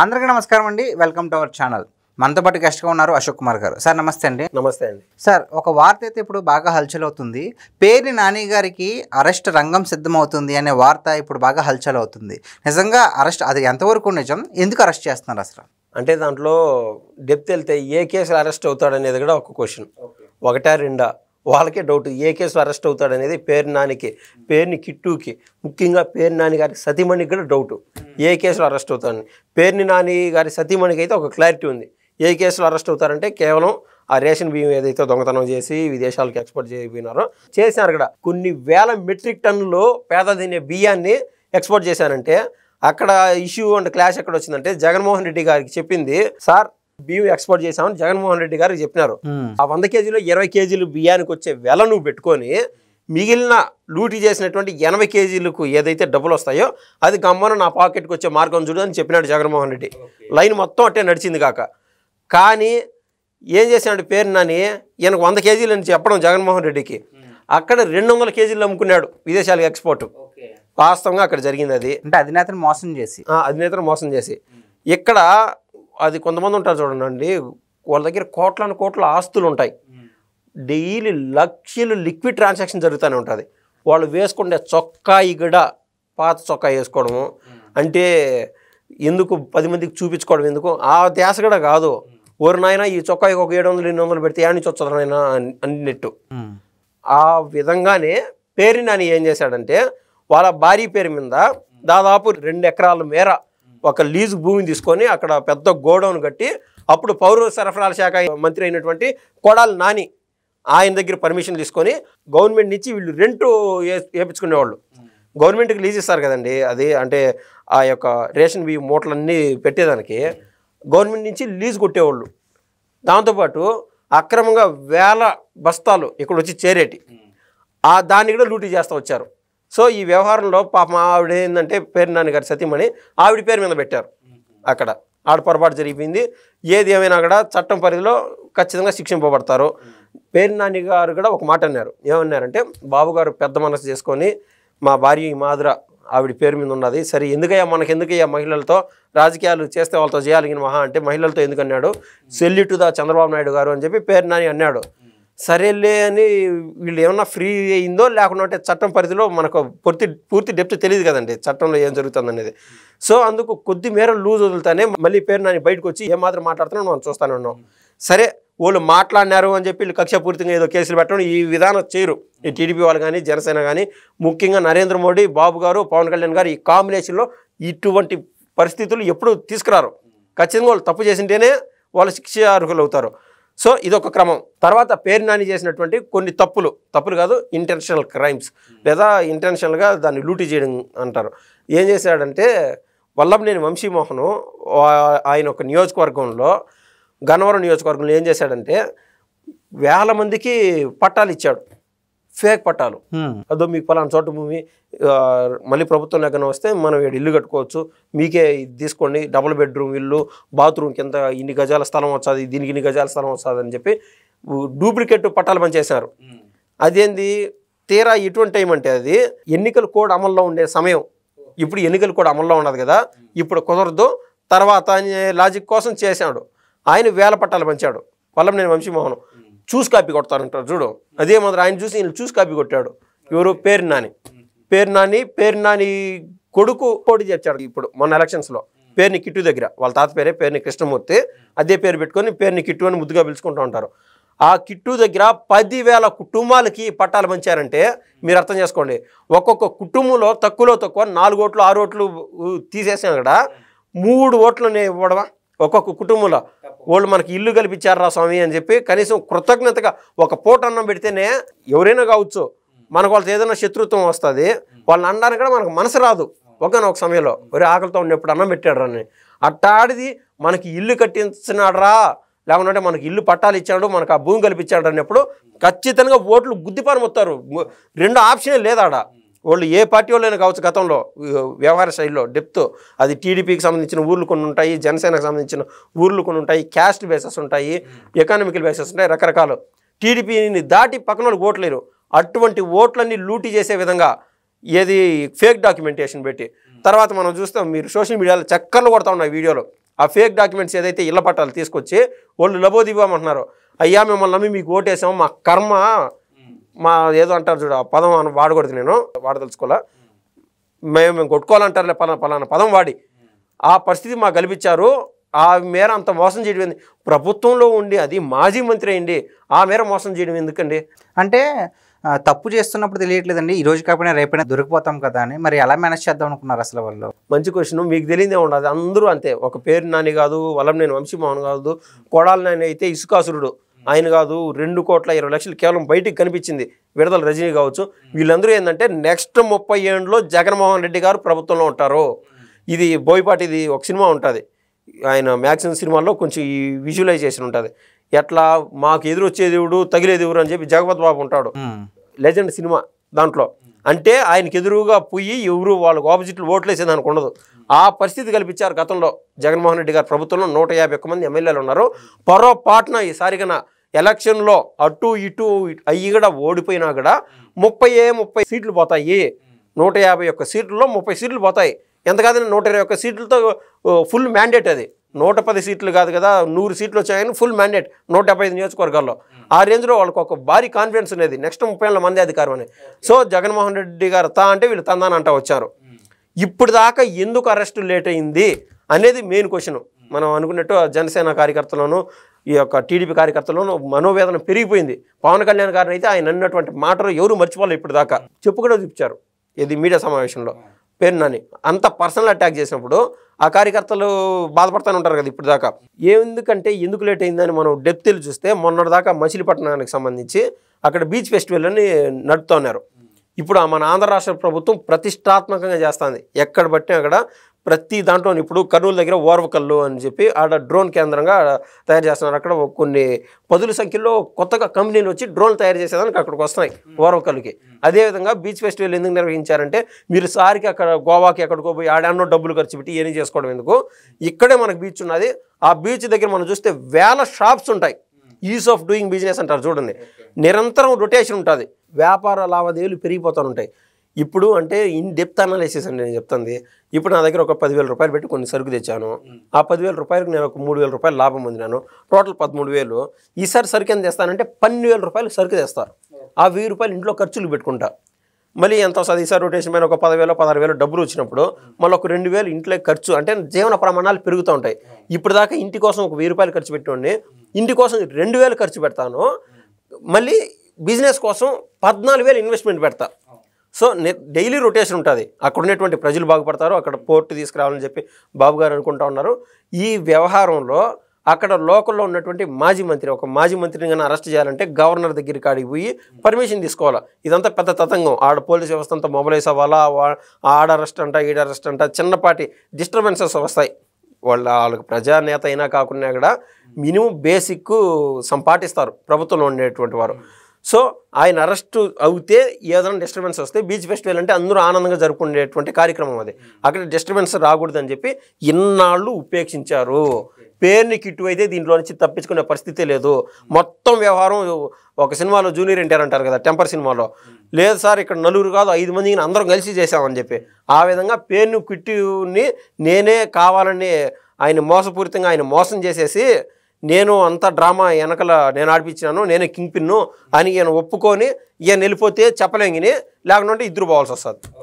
అందరికీ నమస్కారం అండి. Welcome to our channel. మనతో పాటు గెస్ట్గా ఉన్నారు అశోక్ కుమార్ గారు. సార్ నమస్తే అండి. నమస్తే అండి. సార్, ఒక వార్త అయితే ఇప్పుడు బాగా హల్చల్ అవుతుంది. పేర్ని నాని గారికి అరెస్ట్ రంగం సిద్ధమవుతుంది అనే వార్త ఇప్పుడు బాగా హల్చల్ అవుతుంది. నిజంగా అరెస్ట్ అది ఎంతవరకు నిజం? ఎందుకు అరెస్ట్ చేస్తున్నారు అసలు? అంటే దాంట్లో డెప్త్ వెళ్తే ఏ కేసులో అరెస్ట్ అవుతాడనేది కూడా ఒక క్వశ్చన్. ఒకటా రెండా వాళ్ళకే డౌట్. ఏ కేసులో అరెస్ట్ అవుతాడనేది పేర్ని నానికి, పేర్ని కిట్టుకి, ముఖ్యంగా పేర్ని నాని గారి సతీమణికి కూడా డౌట్. ఏ కేసులో అరెస్ట్ అవుతాడని. పేర్ని నాని గారి సతీమణికి అయితే ఒక క్లారిటీ ఉంది. ఏ కేసులో అరెస్ట్ అవుతారంటే కేవలం ఆ రేషన్ బియ్యం ఏదైతే దొంగతనం చేసి విదేశాలకు ఎక్స్పోర్ట్ చేయబోయినారో చేశారు. కూడా కొన్ని వేల మెట్రిక్ టన్నులు పేద తినే బియ్యాన్ని ఎక్స్పోర్ట్ చేశారంటే అక్కడ ఇష్యూ అండ్ క్లాష్ ఎక్కడ వచ్చిందంటే జగన్మోహన్ రెడ్డి గారికి చెప్పింది, సార్ బియ్యం ఎక్స్పోర్ట్ చేశామని జగన్మోహన్ రెడ్డి గారికి చెప్పినారు. ఆ 100 కేజీలో 20 కేజీలు బియ్యానికి వచ్చే వెల నువ్వు పెట్టుకొని మిగిలిన లూటీ చేసినటువంటి 80 కేజీలకు ఏదైతే డబ్బులు వస్తాయో అది గమ్మను నా పాకెట్కి వచ్చే మార్గం చూడు అని చెప్పినాడు జగన్మోహన్ రెడ్డి. లైన్ మొత్తం అట్టే నడిచింది కాక. కానీ ఏం చేసినాడు పేరు నాని, ఈయనకు 100 కేజీలు అని చెప్పడం జగన్మోహన్ రెడ్డికి, అక్కడ 200 కేజీలు అమ్ముకున్నాడు విదేశాలకు ఎక్స్పోర్ట్. వాస్తవంగా అక్కడ జరిగింది అది. అంటే అధినేతను మోసం చేసి ఇక్కడ అది కొంతమంది ఉంటారు చూడండి, వాళ్ళ దగ్గర కోట్ల ఆస్తులు ఉంటాయి. డైలీ లక్షలు లిక్విడ్ ట్రాన్సాక్షన్ జరుగుతూనే ఉంటుంది. వాళ్ళు వేసుకుంటే చొక్కాయి కూడా పాత చొక్కా వేసుకోవడము, అంటే ఎందుకు 10 మందికి చూపించుకోవడం ఎందుకు, ఆ ధ్యాస కూడా కాదు. ఓరి నాయన ఈ చొక్కాయికి ఒక 700-800 పెడితే ఏడు నుంచి వచ్చదు నాయన అన్నట్టు. ఆ విధంగానే పేరుని నాని ఏం చేశాడంటే వాళ్ళ భార్య పేరు మీద దాదాపు 2 ఎకరాల మేర ఒక లీజు భూమిని తీసుకొని అక్కడ పెద్ద గోడౌన్ కట్టి, అప్పుడు పౌర సరఫరాల శాఖ మంత్రి అయినటువంటి కొడాలి నాని ఆయన దగ్గర పర్మిషన్ తీసుకొని గవర్నమెంట్ నుంచి వీళ్ళు రెంట్ వేయించుకునేవాళ్ళు. గవర్నమెంట్కి లీజ్ ఇస్తారు కదండి, అది అంటే ఆ యొక్క రేషన్ బియ్యం మూటలన్నీ పెట్టేదానికి గవర్నమెంట్ నుంచి లీజు కొట్టేవాళ్ళు. దాంతోపాటు అక్రమంగా 1000 బస్తాలు ఇక్కడ వచ్చి చేరేటి దాన్ని కూడా లూటీ చేస్తూ వచ్చారు. సో ఈ వ్యవహారంలో పాపం ఆవిడ ఏంటంటే పేర్ని నాని గారి సతీమణి ఆవిడ పేరు మీద పెట్టారు. అక్కడ ఆడ పొరపాటు జరిగిపోయింది. ఏది ఏమైనా కూడా చట్టం పరిధిలో ఖచ్చితంగా శిక్షింపబడతారు. పేర్ని నాని గారు కూడా ఒక మాట అన్నారు. ఏమన్నారంటే, బాబు గారు పెద్ద మనసు చేసుకొని మా భార్య ఈ మాదిర ఆవిడ పేరు మీద ఉన్నది, సరే ఎందుకయ్యా మహిళలతో రాజకీయాలు చేస్తే వాళ్ళతో చేయాలి మహా అంటే మహిళలతో ఎందుకన్నాడు, సెల్యూటుదా చంద్రబాబు నాయుడు గారు అని చెప్పి పేర్ని నాని అన్నాడు. సరేలే అని వీళ్ళు ఏమన్నా ఫ్రీ అయిందో లేకుండా చట్టం పరిధిలో మనకు పూర్తి డెప్త్ తెలియదు కదండి చట్టంలో ఏం జరుగుతుంది అనేది. సో అందుకు కొద్ది మేర లూజ్ వదులుతానే మళ్ళీ పేరు నాని బయటకు వచ్చి ఏం మాత్రం మాట్లాడుతున్నాం మనం చూస్తూనే ఉన్నాం. సరే వాళ్ళు మాట్లాడినారు అని చెప్పి వీళ్ళు కక్షపూర్తిగా ఏదో కేసులు పెట్టడం ఈ విధానం చేయరు. ఈ టీడీపీ వాళ్ళు కానీ జనసేన కానీ ముఖ్యంగా నరేంద్ర మోడీ, బాబు గారు, పవన్ కళ్యాణ్ గారు ఈ కాంబినేషన్లో ఇటువంటి పరిస్థితులు ఎప్పుడు తీసుకురారు. ఖచ్చితంగా వాళ్ళు తప్పు చేసింటేనే వాళ్ళు శిక్ష అర్హులు అవుతారు. సో ఇదొక క్రమం. తర్వాత పేర్ని నాని చేసినటువంటి కొన్ని తప్పులు కాదు, ఇంటెన్షనల్ క్రైమ్స్ లేదా ఇంటెన్షనల్గా దాన్ని లూటీ చేయడం అంటారు. ఏం చేశాడంటే వల్లభనేని వంశీమోహన్ ఆయన ఒక నియోజకవర్గంలో, గన్నవరం నియోజకవర్గంలో ఏం చేశాడంటే 1000 మందికి పట్టాలు ఇచ్చాడు, ఫేక్ పట్టాలు. అదో మీకు పలానా చోట భూమి మళ్ళీ ప్రభుత్వం లేకుండా వస్తే మనం ఇల్లు కట్టుకోవచ్చు, మీకే తీసుకోండి, డబుల్ బెడ్రూమ్ ఇల్లు, బాత్రూమ్ కింద ఇన్ని గజాల స్థలం వస్తుంది, దీనికి ఇన్ని గజాల స్థలం వస్తుంది అని చెప్పి డూప్లికేట్ పట్టాలు పనిచేశారు. అదేంది తీరా ఎటువంటి టైం అంటే అది ఎన్నికల కోడ్ అమల్లో ఉండే సమయం. ఇప్పుడు ఎన్నికల కోడ్ అమల్లో ఉన్నది కదా, ఇప్పుడు కుదరదు తర్వాత అనే లాజిక్ కోసం చేశాడు. ఆయన 1000 పట్టాలు పంచాడు. వల్లభనేని వంశీమోహన్ చూసి కాపీ కొడతారంటారు చూడు, అదే మాత్రం ఆయన చూసి ఈయన చూసి కాపీ కొట్టాడు. ఎవరు? పేర్ని నాని కొడుకు పోటీ చేర్చాడు. ఇప్పుడు మొన్న ఎలక్షన్స్లో పేర్ని కిట్టు దగ్గర వాళ్ళ తాత పేరే పేర్ని కృష్ణమూర్తి, అదే పేరు పెట్టుకొని పేర్ని కిట్టు అని ముద్దుగా పిలుచుకుంటూ ఉంటారు. ఆ కిట్టు దగ్గర 10,000 కుటుంబాలకి పట్టాలు పంచారంటే మీరు అర్థం చేసుకోండి. ఒక్కొక్క కుటుంబంలో తక్కువ 4 ఓట్లు 6 ఓట్లు తీసేసాం కదా, 3 ఓట్లనే ఇవ్వడమా ఒక్కొక్క కుటుంబంలో? వాళ్ళు మనకి ఇల్లు కల్పించారా స్వామి అని చెప్పి కనీసం కృతజ్ఞతగా ఒక పూట అన్నం పెడితేనే ఎవరైనా కావచ్చు, మనకు వాళ్ళతో ఏదైనా శత్రుత్వం వస్తుంది, వాళ్ళని అనడానికి కూడా మనకు మనసు రాదు. ఒకనొక సమయంలో ఒరే ఆకలితో ఉన్నప్పుడు అన్నం పెట్టాడు అని అట్టాడిది మనకి ఇల్లు కట్టించినాడరా, లేకుంటే మనకి ఇల్లు పట్టాలు ఇచ్చాడు, మనకు ఆ భూమి కల్పించాడు అన్నప్పుడు ఖచ్చితంగా ఓట్లు గుద్దిపారం వస్తారు. 2 ఆప్షనే లేదాడ. వాళ్ళు ఏ పార్టీ వాళ్ళైనా కావచ్చు, గతంలో వ్యవహార శైలిలో డెప్త్ అది టీడీపీకి సంబంధించిన ఊర్లు కొన్ని ఉంటాయి, జనసేనకు సంబంధించిన ఊర్లు కొన్ని ఉంటాయి, క్యాస్ట్ బేసెస్ ఉంటాయి, ఎకానమికల్ బేసెస్ ఉంటాయి, రకరకాలు. టీడీపీని దాటి పక్కన వాళ్ళు ఓట్లేరు. అటువంటి ఓట్లన్నీ లూటీ చేసే విధంగా ఏది ఫేక్ డాక్యుమెంటేషన్ పెట్టి తర్వాత మనం చూస్తాం, మీరు సోషల్ మీడియాలో చక్కర్లు కొడతా ఉన్నాయి వీడియోలో, ఆ ఫేక్ డాక్యుమెంట్స్ ఏదైతే ఇళ్ల పట్టాలు తీసుకొచ్చి వాళ్ళు లబోదివ్వమంటున్నారు. అయ్యా మిమ్మల్ని నమ్మి మీకు ఓటేసాము, మా కర్మ, మా ఏదో అంటారు చూడ, ఆ పదం వాడకూడదు, నేను వాడదలుచుకోలే, మేము కొట్టుకోవాలంటారులే పలానా పదం వాడి ఆ పరిస్థితి మాకు కల్పించారు. ఆ మేర అంత మోసం చేయడం ఏంది? ప్రభుత్వంలో ఉండి అది మాజీ మంత్రి అయింది, ఆ మేర మోసం చేయడం ఎందుకండి? అంటే తప్పు చేస్తున్నప్పుడు తెలియట్లేదండి, ఈ రోజు కాకపోయినా రేపైనా దొరికిపోతాం కదా అని. మరి ఎలా మేనేజ్ చేద్దాం అనుకున్నారు అసలు వాళ్ళు? మంచి క్వశ్చన్. మీకు తెలియదే ఉండదు, అందరూ అంతే. ఒక పేరు నాని కాదు, వల్లంనేని వంశీమోహన్ కాదు, కొడాల నాని అయితే ఇసుకాసురుడు ఆయన కాదు, 2,20,00,000 కేవలం బయటికి కనిపించింది విడుదల రజనీ కావచ్చు. వీళ్ళందరూ ఏంటంటే నెక్స్ట్ 30 ఏళ్ళలో జగన్మోహన్ రెడ్డి గారు ప్రభుత్వంలో ఉంటారు. ఇది బోయపాటిది ఒక సినిమా ఉంటుంది, ఆయన మ్యాక్సిమం సినిమాల్లో కొంచెం ఈ విజువలైజేషన్ ఉంటుంది. ఎట్లా మాకు ఎదురొచ్చే దేవుడు తగిలే దేవుడు అని చెప్పి జగపతి బాబు ఉంటాడు, లెజెండ్ సినిమా దాంట్లో. అంటే ఆయనకి ఎదురుగా పోయి ఎవరు వాళ్ళకు ఆపోజిట్లు ఓట్లు వేసేది అనుకు ఉండదు. ఆ పరిస్థితి కల్పించారు గతంలో జగన్మోహన్ రెడ్డి గారి ప్రభుత్వంలో. 151 మంది ఎమ్మెల్యేలు ఉన్నారు. పొరపాటున ఈసారిగా ఎలక్షన్లో అటు ఇటు అయ్యి కూడా ఓడిపోయినా కూడా 30 సీట్లు పోతాయి. 151 సీట్లలో 30 సీట్లు పోతాయి. ఎంత కాదని 121 సీట్లతో ఫుల్ మ్యాండేట్. అది 110 సీట్లు కాదు కదా, 100 సీట్లు వచ్చాయని ఫుల్ మ్యాండేట్ 175 నియోజకవర్గాల్లో. ఆ రేంజ్లో వాళ్ళకి ఒక భారీ కాన్ఫిడెన్స్ అనేది నెక్స్ట్ 30 ఏళ్ళ మంది అధికారం అని. సో జగన్మోహన్ రెడ్డి గారు అంటే వీళ్ళు తందానంటా వచ్చారు. ఇప్పుడు దాకా ఎందుకు అరెస్ట్ లేట్ అయింది అనేది మెయిన్ క్వశ్చన్. మనం అనుకున్నట్టు జనసేన కార్యకర్తలను, ఈ యొక్క టీడీపీ కార్యకర్తలను మనోవేదన పెరిగిపోయింది. పవన్ కళ్యాణ్ గారిని అయితే ఆయన అన్నటువంటి మాటలు ఎవరు మర్చిపోవాలి. ఇప్పుడు దాకా కూడా చూపించారు ఇది మీడియా సమావేశంలో. పేరు నాని అంత పర్సనల్ అటాక్ చేసినప్పుడు ఆ కార్యకర్తలు బాధపడుతూనే ఉంటారు కదా ఇప్పుడు దాకా. ఎందుకు లేట్ అయిందని మనం డెప్త్ చూస్తే, మొన్నటిదాకా మచిలీపట్నానికి సంబంధించి అక్కడ బీచ్ ఫెస్టివల్ అని నడుపుతూ ఉన్నారు. ఇప్పుడు మన ఆంధ్ర రాష్ట్ర ప్రభుత్వం ప్రతిష్టాత్మకంగా చేస్తుంది. ఎక్కడ బట్టి అక్కడ ప్రతి దాంట్లో. ఇప్పుడు కర్నూలు దగ్గర ఓర్వకల్లు అని చెప్పి ఆడ డ్రోన్ కేంద్రంగా తయారు చేస్తున్నారు. అక్కడ కొన్ని 10 సంఖ్యలో కొత్తగా కంపెనీలు వచ్చి డ్రోన్ తయారు చేసేదానికి అక్కడికి వస్తున్నాయి ఓర్వకల్లుకి. అదేవిధంగా బీచ్ ఫెస్టివల్ ఎందుకు నిర్వహించారంటే, మీరు సారికి అక్కడ గోవాకి ఎక్కడికో పోయి ఆడాన్నో డబ్బులు ఖర్చు పెట్టి ఏం చేసుకోవడం ఎందుకు, ఇక్కడే మనకు బీచ్ ఉన్నది. ఆ బీచ్ దగ్గర మనం చూస్తే వేల షాప్స్ ఉంటాయి. ఈజ్ ఆఫ్ డూయింగ్ బిజినెస్ అంటారు చూడండి, నిరంతరం రొటేషన్ ఉంటుంది, వ్యాపార లావాదేవీలు పెరిగిపోతూ ఉంటాయి. ఇప్పుడు అంటే ఇన్ డెప్త్ అనాలిసిస్ అండి నేను చెప్తుంది. ఇప్పుడు నా దగ్గర ఒక 10,000 రూపాయలు పెట్టి కొన్ని సరుకు తెచ్చాను. ఆ 10,000 రూపాయలకు నేను ఒక 3,000 రూపాయలు లాభం పొందినాను. టోటల్ 13,000. ఈసారి సరుకు ఎంత తెస్తానంటే 12,000 రూపాయలు సరుకు తెస్తారు. ఆ 1,000 రూపాయలు ఇంట్లో ఖర్చులు పెట్టుకుంటా. మళ్ళీ ఎంత వస్తుంది ఈసారి రొటేషన్ పైన ఒక 10,000 16,000 డబ్బులు వచ్చినప్పుడు మళ్ళీ ఒక 2,000 ఇంట్లో ఖర్చు. అంటే జీవన ప్రమాణాలు పెరుగుతూ ఉంటాయి. ఇప్పుడు దాకా ఇంటి కోసం ఒక 1,000 రూపాయలు ఖర్చు పెట్టుకోండి, ఇంటి కోసం 2,000 ఖర్చు పెడతాను. మళ్ళీ బిజినెస్ కోసం 14,000 ఇన్వెస్ట్మెంట్ పెడతా. సో డైలీ రొటేషన్ ఉంటుంది. అక్కడ ఉన్నటువంటి ప్రజలు బాగుపడతారు, అక్కడ పోర్టు తీసుకురావాలని చెప్పి బాబు గారు అనుకుంటా ఉన్నారు. ఈ వ్యవహారంలో అక్కడ లోకల్లో ఉన్నటువంటి ఒక మాజీ మంత్రిని కానీ అరెస్ట్ చేయాలంటే గవర్నర్ దగ్గరికి కాడికి పోయి పర్మిషన్ తీసుకోవాలా. ఇదంతా పెద్ద తతంగం. ఆడ పోలీస్ వ్యవస్థ అంతా మొబైలైజ్ అవ్వాలా, ఆడ అరెస్ట్ అంట ఈడ అరెస్ట్ అంట, చిన్నపాటి డిస్టర్బెన్సెస్ వస్తాయి. వాళ్ళకి ప్రజానేత అయినా కాకుండా కూడా మినిమం బేసిక్ సంపాటిస్తారు ప్రభుత్వంలో ఉండేటువంటి వారు. సో ఆయన అరెస్టు అవుతే ఏదైనా డిస్టర్బెన్స్ వస్తే, బీచ్ ఫెస్టివల్ అంటే అందరూ ఆనందంగా జరుపుకునేటువంటి కార్యక్రమం అది, అక్కడ డిస్టర్బెన్స్ రాకూడదని చెప్పి ఇన్నాళ్ళు ఉపేక్షించారు. పేరుని కిట్టు అయితే దీంట్లో నుంచి తప్పించుకునే పరిస్థితే లేదు. మొత్తం వ్యవహారం ఒక సినిమాలో జూనియర్ ఎన్టీఆర్ అంటారు కదా, టెంపర్ సినిమాలో, లేదు సార్ ఇక్కడ 4 కాదు 5 మందిని అందరం కలిసి చేసామని చెప్పి, ఆ విధంగా పేరుని కిట్టుని నేనే కావాలని ఆయన మోసపూరితంగా ఆయన మోసం చేసేసి, నేను అంత డ్రామా వెనకల నేను ఆడిపించినాను, నేనే కింగ్ పిన్ను అని ఈయన ఒప్పుకొని ఈయన వెళ్ళిపోతే చెప్పలేంగిని, లేకుంటే ఇద్దరు పోవాల్సి వస్తుంది.